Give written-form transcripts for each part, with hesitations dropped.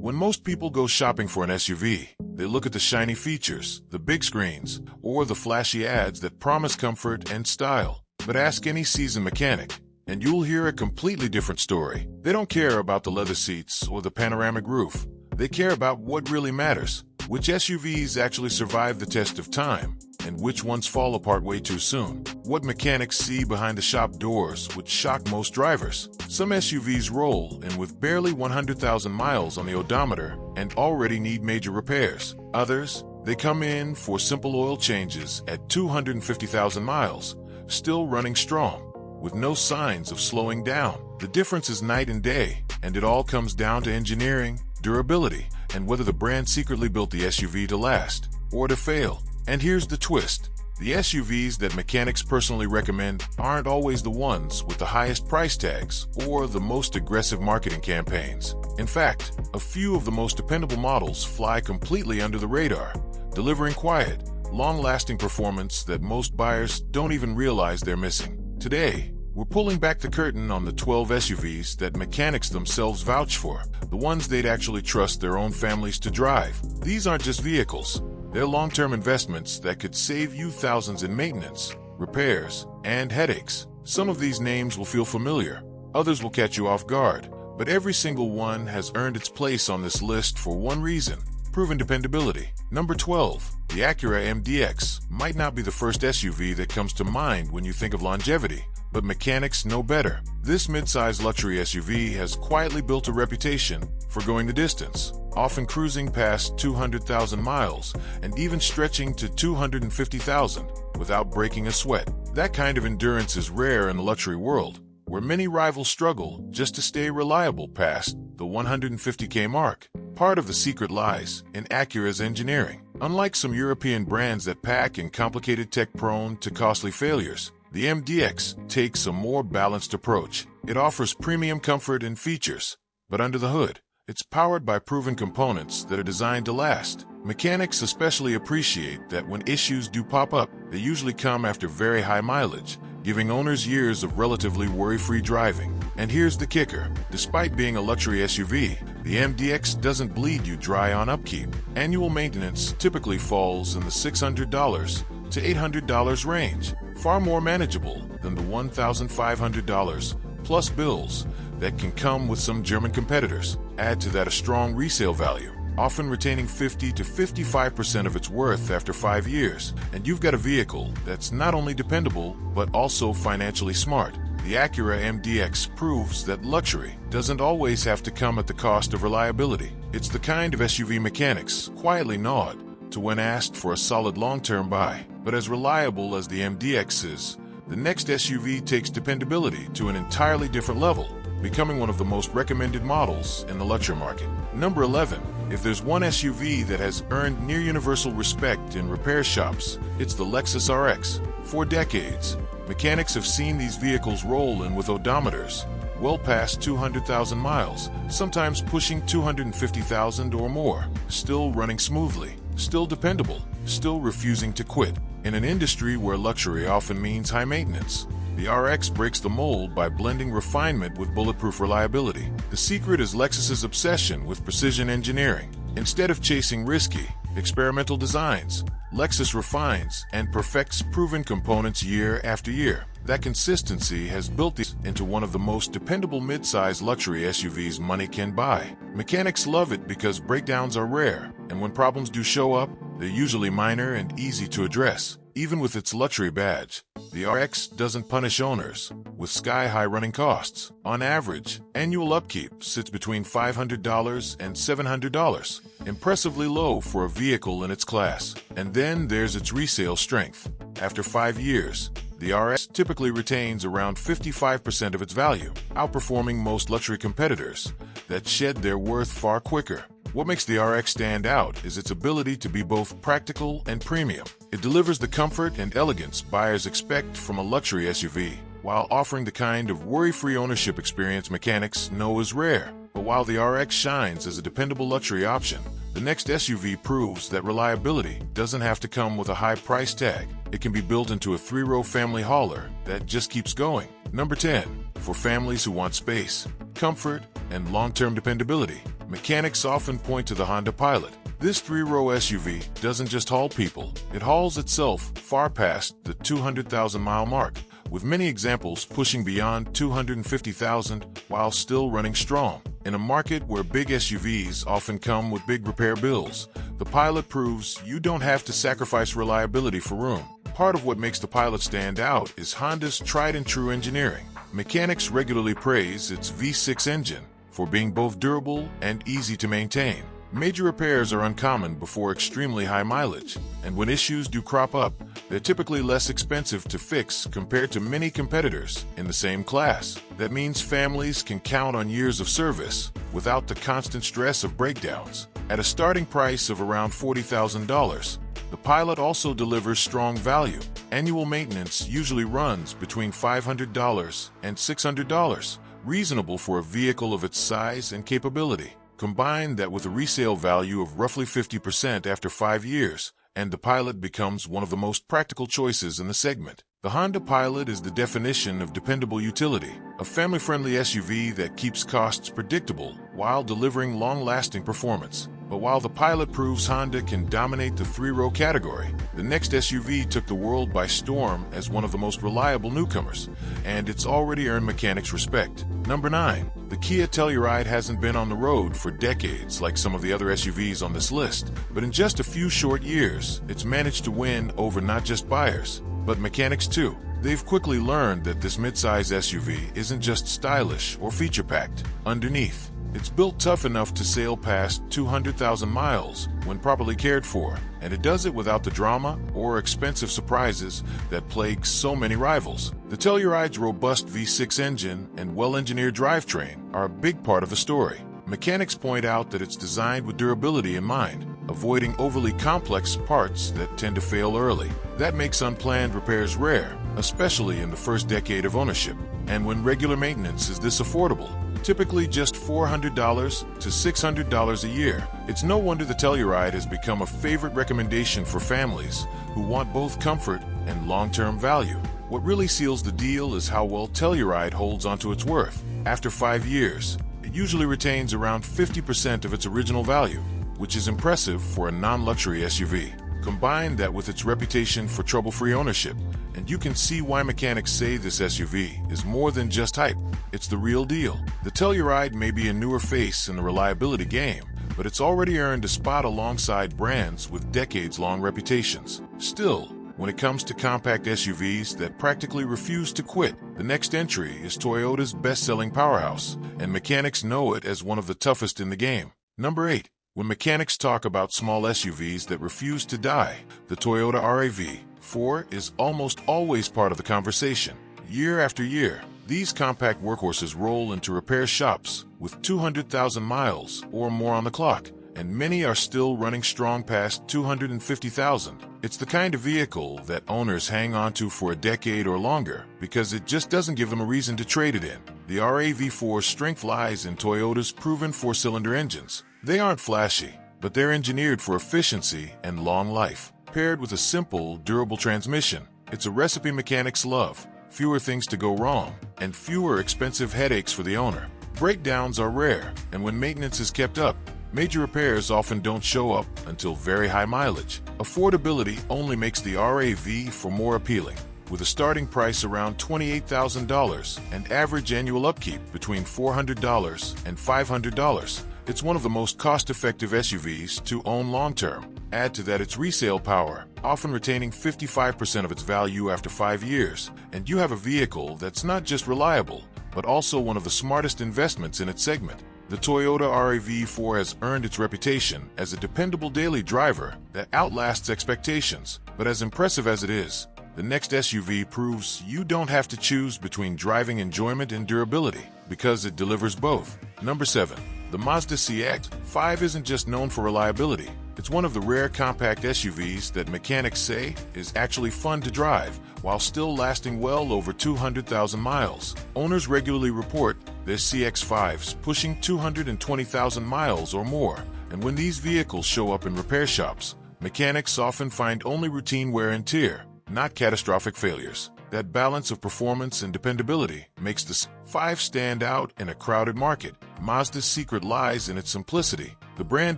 When most people go shopping for an SUV, they look at the shiny features, the big screens, or the flashy ads that promise comfort and style. But ask any seasoned mechanic, and you'll hear a completely different story. They don't care about the leather seats or the panoramic roof. They care about what really matters: which SUVs actually survive the test of time, and which ones fall apart way too soon. What mechanics see behind the shop doors would shock most drivers. Some SUVs roll in with barely 100,000 miles on the odometer and already need major repairs. Others, they come in for simple oil changes at 250,000 miles, still running strong, with no signs of slowing down. The difference is night and day, and it all comes down to engineering, durability, and whether the brand secretly built the SUV to last or to fail. And here's the twist: the SUVs that mechanics personally recommend aren't always the ones with the highest price tags or the most aggressive marketing campaigns. In fact, a few of the most dependable models fly completely under the radar, delivering quiet, long-lasting performance that most buyers don't even realize they're missing. Today, we're pulling back the curtain on the 12 SUVs that mechanics themselves vouch for, the ones they'd actually trust their own families to drive. These aren't just vehicles. They're long-term investments that could save you thousands in maintenance, repairs, and headaches. Some of these names will feel familiar, others will catch you off guard, but every single one has earned its place on this list for one reason: proven dependability. Number 12. The Acura MDX might not be the first SUV that comes to mind when you think of longevity, but mechanics know better. This mid-size luxury SUV has quietly built a reputation for going the distance, often cruising past 200,000 miles and even stretching to 250,000 without breaking a sweat. That kind of endurance is rare in the luxury world, where many rivals struggle just to stay reliable past the 150K mark. Part of the secret lies in Acura's engineering. Unlike some European brands that pack in complicated tech prone to costly failures, the MDX takes a more balanced approach. It offers premium comfort and features, but under the hood, it's powered by proven components that are designed to last. Mechanics especially appreciate that when issues do pop up, they usually come after very high mileage, giving owners years of relatively worry-free driving. And here's the kicker: despite being a luxury SUV, the MDX doesn't bleed you dry on upkeep. Annual maintenance typically falls in the $600 to $800 range, far more manageable than the $1,500 plus bills that can come with some German competitors. Add to that a strong resale value, often retaining 50 to 55% of its worth after 5 years, and you've got a vehicle that's not only dependable but also financially smart. The Acura MDX proves that luxury doesn't always have to come at the cost of reliability. It's the kind of SUV mechanics quietly nod to when asked for a solid long-term buy. But as reliable as the MDX is, the next SUV takes dependability to an entirely different level, becoming one of the most recommended models in the luxury market. Number 11. If there's one SUV that has earned near universal respect in repair shops, it's the Lexus RX. For decades, mechanics have seen these vehicles roll in with odometers well past 200,000 miles, sometimes pushing 250,000 or more, still running smoothly, still dependable, still refusing to quit. In an industry where luxury often means high maintenance, the RX breaks the mold by blending refinement with bulletproof reliability. The secret is Lexus's obsession with precision engineering. Instead of chasing risky, experimental designs, Lexus refines and perfects proven components year after year. That consistency has built these into one of the most dependable mid-size luxury SUVs money can buy. Mechanics love it because breakdowns are rare, and when problems do show up, they're usually minor and easy to address. Even with its luxury badge, the RX doesn't punish owners with sky-high running costs. On average, annual upkeep sits between $500 and $700, impressively low for a vehicle in its class. And then there's its resale strength. After 5 years, the RX typically retains around 55% of its value, outperforming most luxury competitors that shed their worth far quicker. What makes the RX stand out is its ability to be both practical and premium. It delivers the comfort and elegance buyers expect from a luxury SUV, while offering the kind of worry-free ownership experience mechanics know is rare. But while the RX shines as a dependable luxury option, the next SUV proves that reliability doesn't have to come with a high price tag. It can be built into a 3-row family hauler that just keeps going. Number 10. For families who want space, comfort, and long-term dependability, Mechanics often point to the Honda Pilot. This three-row SUV doesn't just haul people, it hauls itself far past the 200,000-mile mark, with many examples pushing beyond 250,000 while still running strong. In a market where big SUVs often come with big repair bills, the Pilot proves you don't have to sacrifice reliability for room. Part of what makes the Pilot stand out is Honda's tried-and-true engineering. Mechanics regularly praise its V6 engine for being both durable and easy to maintain. Major repairs are uncommon before extremely high mileage, and when issues do crop up, they're typically less expensive to fix compared to many competitors in the same class. That means families can count on years of service without the constant stress of breakdowns. At a starting price of around $40,000, the Pilot also delivers strong value. Annual maintenance usually runs between $500 and $600, reasonable for a vehicle of its size and capability. Combine that with a resale value of roughly 50% after 5 years, and the Pilot becomes one of the most practical choices in the segment. The Honda Pilot is the definition of dependable utility, a family-friendly SUV that keeps costs predictable while delivering long-lasting performance. But while the Pilot proves Honda can dominate the three-row category, the next SUV took the world by storm as one of the most reliable newcomers, and it's already earned mechanics' respect. Number 9. The Kia Telluride hasn't been on the road for decades like some of the other SUVs on this list, but in just a few short years, it's managed to win over not just buyers, but mechanics too. They've quickly learned that this midsize SUV isn't just stylish or feature-packed. Underneath, it's built tough enough to sail past 200,000 miles when properly cared for, and it does it without the drama or expensive surprises that plague so many rivals. The Telluride's robust V6 engine and well-engineered drivetrain are a big part of the story. Mechanics point out that it's designed with durability in mind, avoiding overly complex parts that tend to fail early. That makes unplanned repairs rare, especially in the first decade of ownership. And when regular maintenance is this affordable, typically just $400 to $600 a year, it's no wonder the Telluride has become a favorite recommendation for families who want both comfort and long-term value. What really seals the deal is how well Telluride holds onto its worth. After 5 years, it usually retains around 50% of its original value, which is impressive for a non-luxury SUV. Combine that with its reputation for trouble-free ownership, and you can see why mechanics say this SUV is more than just hype. It's the real deal. The Telluride may be a newer face in the reliability game, but it's already earned a spot alongside brands with decades-long reputations. Still, when it comes to compact SUVs that practically refuse to quit, the next entry is Toyota's best-selling powerhouse, and mechanics know it as one of the toughest in the game. Number 8. When mechanics talk about small SUVs that refuse to die, the Toyota RAV4 is almost always part of the conversation. Year after year, these compact workhorses roll into repair shops with 200,000 miles or more on the clock, and many are still running strong past 250,000. It's the kind of vehicle that owners hang on to for a decade or longer because it just doesn't give them a reason to trade it in. The RAV4's strength lies in Toyota's proven four-cylinder engines. They aren't flashy, but they're engineered for efficiency and long life. Paired with a simple, durable transmission, it's a recipe mechanics love. Fewer things to go wrong, and fewer expensive headaches for the owner. Breakdowns are rare, and when maintenance is kept up, major repairs often don't show up until very high mileage. Affordability only makes the RAV4 more appealing. With a starting price around $28,000 and average annual upkeep between $400 and $500, it's one of the most cost-effective SUVs to own long-term. Add to that its resale power, often retaining 55% of its value after 5 years, and you have a vehicle that's not just reliable, but also one of the smartest investments in its segment. The Toyota RAV4 has earned its reputation as a dependable daily driver that outlasts expectations. But as impressive as it is, the next SUV proves you don't have to choose between driving enjoyment and durability, because it delivers both. Number 7. The Mazda CX-5 isn't just known for reliability. It's one of the rare compact SUVs that mechanics say is actually fun to drive while still lasting well over 200,000 miles. Owners regularly report their CX-5s pushing 220,000 miles or more, and when these vehicles show up in repair shops, mechanics often find only routine wear and tear, not catastrophic failures. That balance of performance and dependability makes the CX-5 stand out in a crowded market. Mazda's secret lies in its simplicity. The brand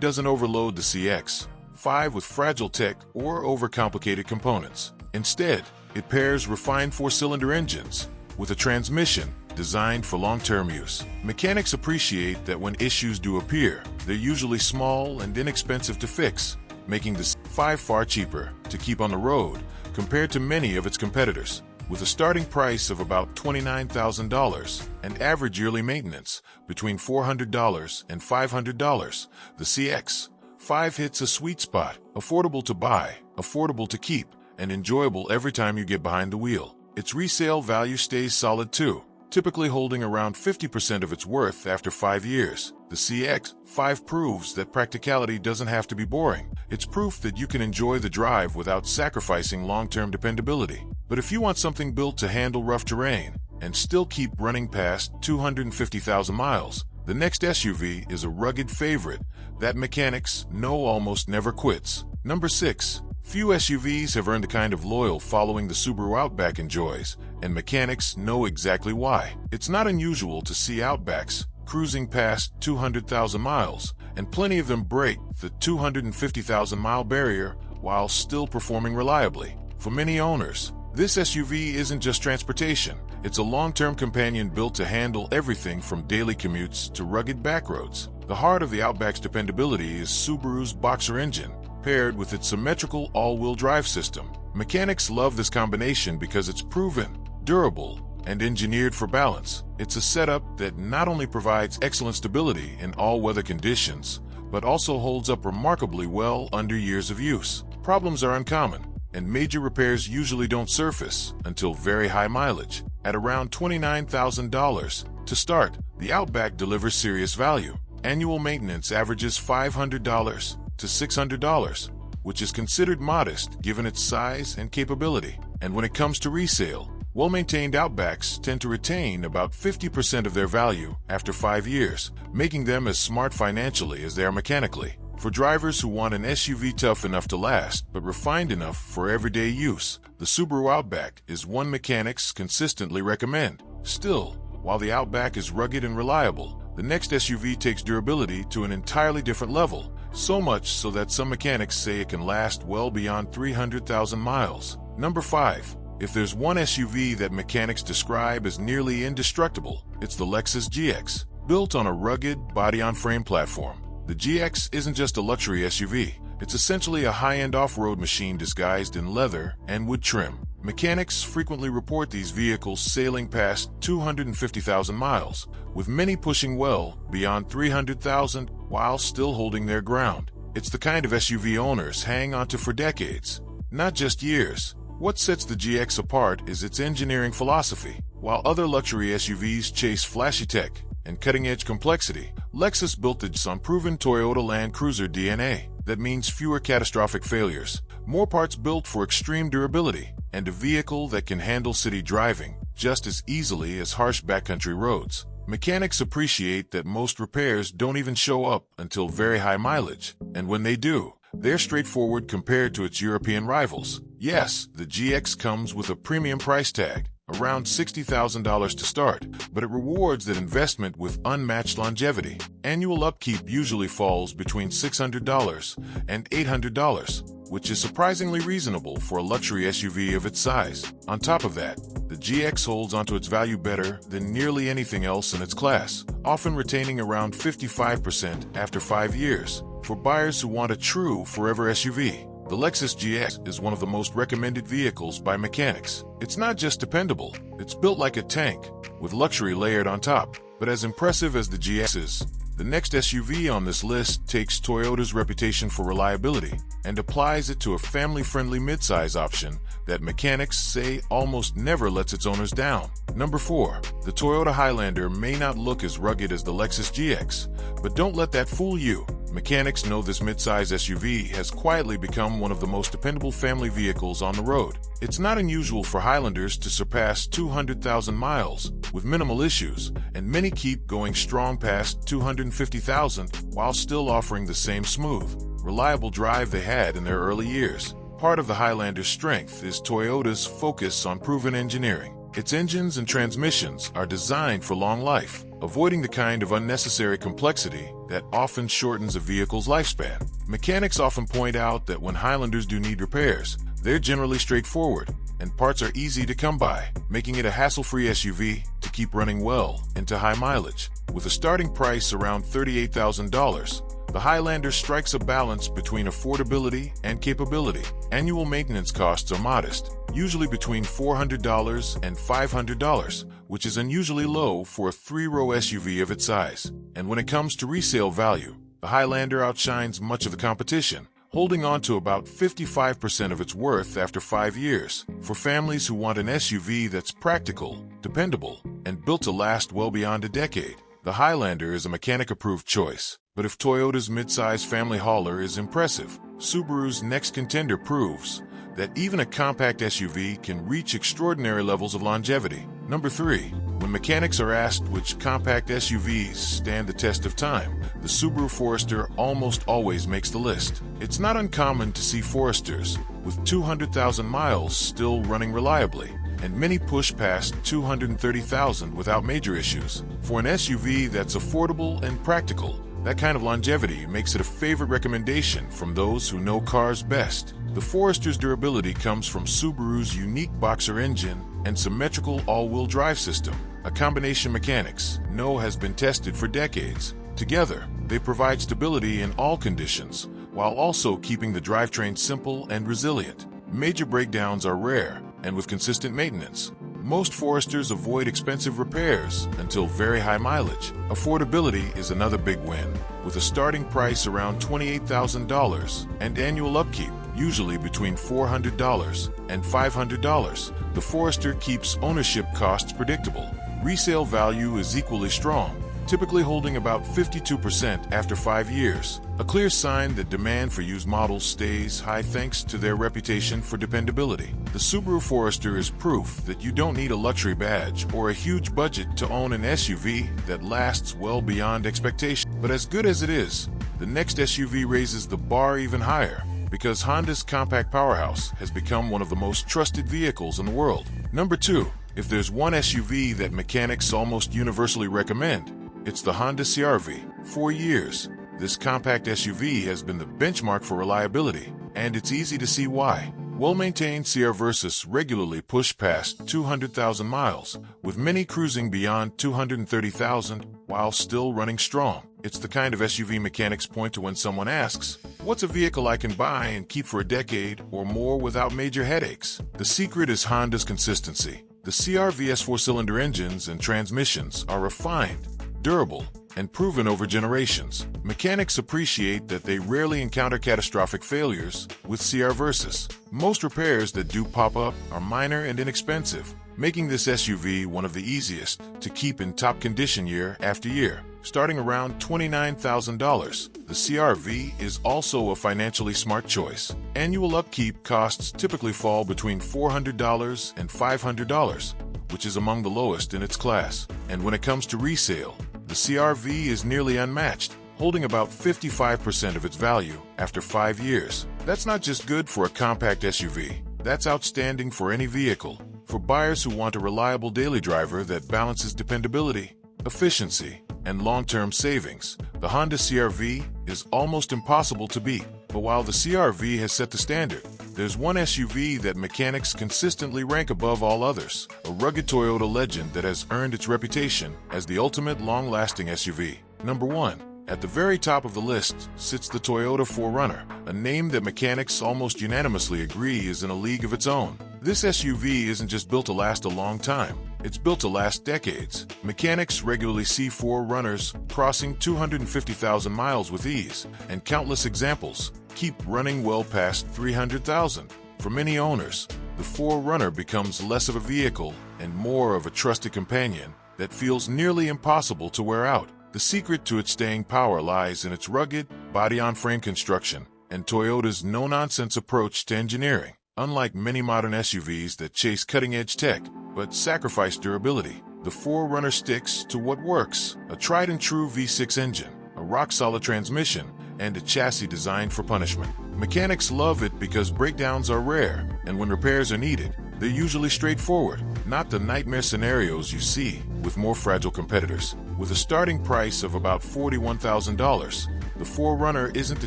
doesn't overload the CX-5 with fragile tech or overcomplicated components. Instead, it pairs refined four-cylinder engines with a transmission designed for long-term use. Mechanics appreciate that when issues do appear, they're usually small and inexpensive to fix, making the CX-5 far cheaper to keep on the road compared to many of its competitors. With a starting price of about $29,000 and average yearly maintenance between $400 and $500, the CX-5 hits a sweet spot, affordable to buy, affordable to keep, and enjoyable every time you get behind the wheel. Its resale value stays solid too, typically holding around 50% of its worth after 5 years. The CX-5 proves that practicality doesn't have to be boring. It's proof that you can enjoy the drive without sacrificing long-term dependability. But if you want something built to handle rough terrain and still keep running past 250,000 miles, the next SUV is a rugged favorite that mechanics know almost never quits. Number 6. Few SUVs have earned the kind of loyal following the Subaru Outback enjoys, and mechanics know exactly why. It's not unusual to see Outbacks cruising past 200,000 miles, and plenty of them break the 250,000-mile barrier while still performing reliably. For many owners, this SUV isn't just transportation. It's a long-term companion built to handle everything from daily commutes to rugged backroads. The heart of the Outback's dependability is Subaru's Boxer engine, paired with its symmetrical all-wheel drive system. Mechanics love this combination because it's proven, durable, and engineered for balance. It's a setup that not only provides excellent stability in all weather conditions, but also holds up remarkably well under years of use. Problems are uncommon, and major repairs usually don't surface until very high mileage. At around $29,000 to start, the Outback delivers serious value. Annual maintenance averages $500 to $600, which is considered modest given its size and capability. And when it comes to resale, well-maintained Outbacks tend to retain about 50% of their value after 5 years, making them as smart financially as they are mechanically. For drivers who want an SUV tough enough to last but refined enough for everyday use, the Subaru Outback is one mechanics consistently recommend. Still, while the Outback is rugged and reliable, the next SUV takes durability to an entirely different level, so much so that some mechanics say it can last well beyond 300,000 miles. Number 5. If there's one SUV that mechanics describe as nearly indestructible, it's the Lexus GX. Built on a rugged, body-on-frame platform, the GX isn't just a luxury SUV. It's essentially a high-end off-road machine disguised in leather and wood trim. Mechanics frequently report these vehicles sailing past 250,000 miles, with many pushing well beyond 300,000 while still holding their ground. It's the kind of SUV owners hang onto for decades, not just years. What sets the GX apart is its engineering philosophy. While other luxury SUVs chase flashy tech and cutting-edge complexity, Lexus built its on proven Toyota Land Cruiser DNA. That means fewer catastrophic failures, more parts built for extreme durability, and a vehicle that can handle city driving just as easily as harsh backcountry roads. Mechanics appreciate that most repairs don't even show up until very high mileage, and when they do, they're straightforward compared to its European rivals. Yes, the GX comes with a premium price tag, around $60,000 to start, but it rewards that investment with unmatched longevity. Annual upkeep usually falls between $600 and $800, which is surprisingly reasonable for a luxury SUV of its size. On top of that, the GX holds onto its value better than nearly anything else in its class, often retaining around 55% after 5 years. For buyers who want a true forever SUV, the Lexus GX is one of the most recommended vehicles by mechanics. It's not just dependable, it's built like a tank, with luxury layered on top. But as impressive as the GX is, the next SUV on this list takes Toyota's reputation for reliability and applies it to a family-friendly midsize option that mechanics say almost never lets its owners down. Number 4. The Toyota Highlander may not look as rugged as the Lexus GX, but don't let that fool you. Mechanics know this midsize SUV has quietly become one of the most dependable family vehicles on the road. It's not unusual for Highlanders to surpass 200,000 miles with minimal issues, and many keep going strong past 250,000 while still offering the same smooth, reliable drive they had in their early years. Part of the Highlander's strength is Toyota's focus on proven engineering. Its engines and transmissions are designed for long life, avoiding the kind of unnecessary complexity that often shortens a vehicle's lifespan. Mechanics often point out that when Highlanders do need repairs, they're generally straightforward, and parts are easy to come by, making it a hassle-free SUV to keep running well into high mileage. With a starting price around $38,000, the Highlander strikes a balance between affordability and capability. Annual maintenance costs are modest, usually between $400 and $500, which is unusually low for a three-row SUV of its size. And when it comes to resale value, the Highlander outshines much of the competition, holding on to about 55% of its worth after 5 years. For families who want an SUV that's practical, dependable, and built to last well beyond a decade, the Highlander is a mechanic-approved choice. But if Toyota's midsize family hauler is impressive, Subaru's next contender proves that even a compact SUV can reach extraordinary levels of longevity. Number 3. When mechanics are asked which compact SUVs stand the test of time, the Subaru Forester almost always makes the list. It's not uncommon to see Foresters with 200,000 miles still running reliably, and many push past 230,000 without major issues. For an SUV that's affordable and practical, that kind of longevity makes it a favorite recommendation from those who know cars best. The Forester's durability comes from Subaru's unique boxer engine and symmetrical all-wheel drive system, a combination mechanics know has been tested for decades. Together, they provide stability in all conditions, while also keeping the drivetrain simple and resilient. Major breakdowns are rare, and with consistent maintenance, most Foresters avoid expensive repairs until very high mileage. Affordability is another big win, with a starting price around $28,000 and annual upkeep usually between $400 and $500. The Forester keeps ownership costs predictable. Resale value is equally strong, typically holding about 52% after 5 years, a clear sign that demand for used models stays high thanks to their reputation for dependability. The Subaru Forester is proof that you don't need a luxury badge or a huge budget to own an SUV that lasts well beyond expectation. But as good as it is, the next SUV raises the bar even higher, because Honda's compact powerhouse has become one of the most trusted vehicles in the world. Number 2. If there's one SUV that mechanics almost universally recommend, it's the Honda CR-V. For years, this compact SUV has been the benchmark for reliability, and it's easy to see why. Well-maintained CR-Vs regularly push past 200,000 miles, with many cruising beyond 230,000 while still running strong. It's the kind of SUV mechanics point to when someone asks, "What's a vehicle I can buy and keep for a decade or more without major headaches?" The secret is Honda's consistency. The CR-V's 4-cylinder engines and transmissions are refined, durable, and proven over generations. Mechanics appreciate that they rarely encounter catastrophic failures with CR-Vs. Most repairs that do pop up are minor and inexpensive, making this SUV one of the easiest to keep in top condition year after year. Starting around $29,000, the CR-V is also a financially smart choice. Annual upkeep costs typically fall between $400 and $500, which is among the lowest in its class. And when it comes to resale, the CR-V is nearly unmatched, holding about 55% of its value after 5 years. That's not just good for a compact SUV, that's outstanding for any vehicle. For buyers who want a reliable daily driver that balances dependability, efficiency, and long-term savings, the Honda CR-V is almost impossible to beat. But while the CR-V has set the standard, there's one SUV that mechanics consistently rank above all others, a rugged Toyota legend that has earned its reputation as the ultimate long-lasting SUV. Number 1. At the very top of the list sits the Toyota 4Runner, a name that mechanics almost unanimously agree is in a league of its own. This SUV isn't just built to last a long time, it's built to last decades. Mechanics regularly see 4Runners crossing 250,000 miles with ease, and countless examples keep running well past 300,000. For many owners, the 4Runner becomes less of a vehicle and more of a trusted companion that feels nearly impossible to wear out. The secret to its staying power lies in its rugged, body-on-frame construction and Toyota's no-nonsense approach to engineering. Unlike many modern SUVs that chase cutting-edge tech but sacrifice durability, the 4Runner sticks to what works: a tried-and-true V6 engine, a rock-solid transmission, and a chassis designed for punishment. Mechanics love it because breakdowns are rare, and when repairs are needed, they're usually straightforward, not the nightmare scenarios you see with more fragile competitors. With a starting price of about $41,000, the 4Runner isn't the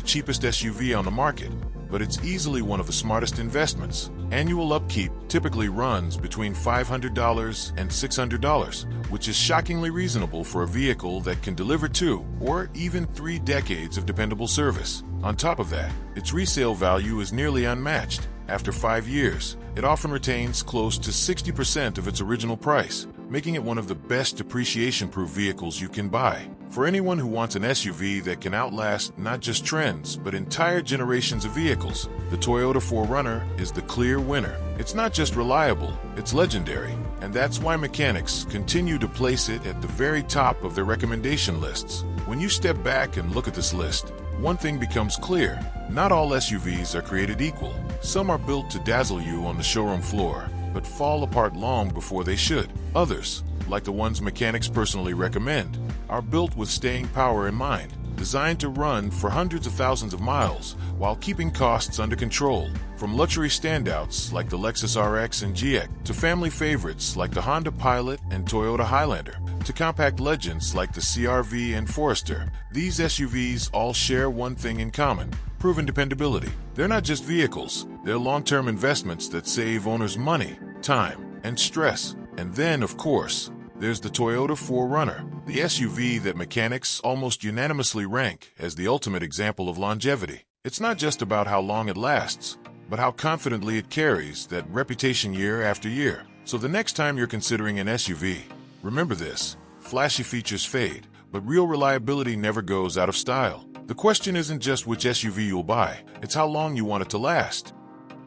cheapest SUV on the market, but it's easily one of the smartest investments. Annual upkeep typically runs between $500 and $600, which is shockingly reasonable for a vehicle that can deliver 2 or even 3 decades of dependable service. On top of that, its resale value is nearly unmatched. After 5 years, it often retains close to 60% of its original price, making it one of the best depreciation-proof vehicles you can buy. For anyone who wants an SUV that can outlast not just trends, but entire generations of vehicles, the Toyota 4Runner is the clear winner. It's not just reliable, it's legendary, and that's why mechanics continue to place it at the very top of their recommendation lists. When you step back and look at this list, one thing becomes clear. Not all SUVs are created equal. Some are built to dazzle you on the showroom floor, but fall apart long before they should. Others, like the ones mechanics personally recommend, are built with staying power in mind, designed to run for hundreds of thousands of miles while keeping costs under control. From luxury standouts like the Lexus RX and GX, to family favorites like the Honda Pilot and Toyota Highlander, to compact legends like the CR-V and Forester, these SUVs all share one thing in common: proven dependability. They're not just vehicles, they're long-term investments that save owners money, time, and stress. And then, of course, there's the Toyota 4Runner, the SUV that mechanics almost unanimously rank as the ultimate example of longevity. It's not just about how long it lasts, but how confidently it carries that reputation year after year. So the next time you're considering an SUV, remember this: flashy features fade, but real reliability never goes out of style. The question isn't just which SUV you'll buy, it's how long you want it to last.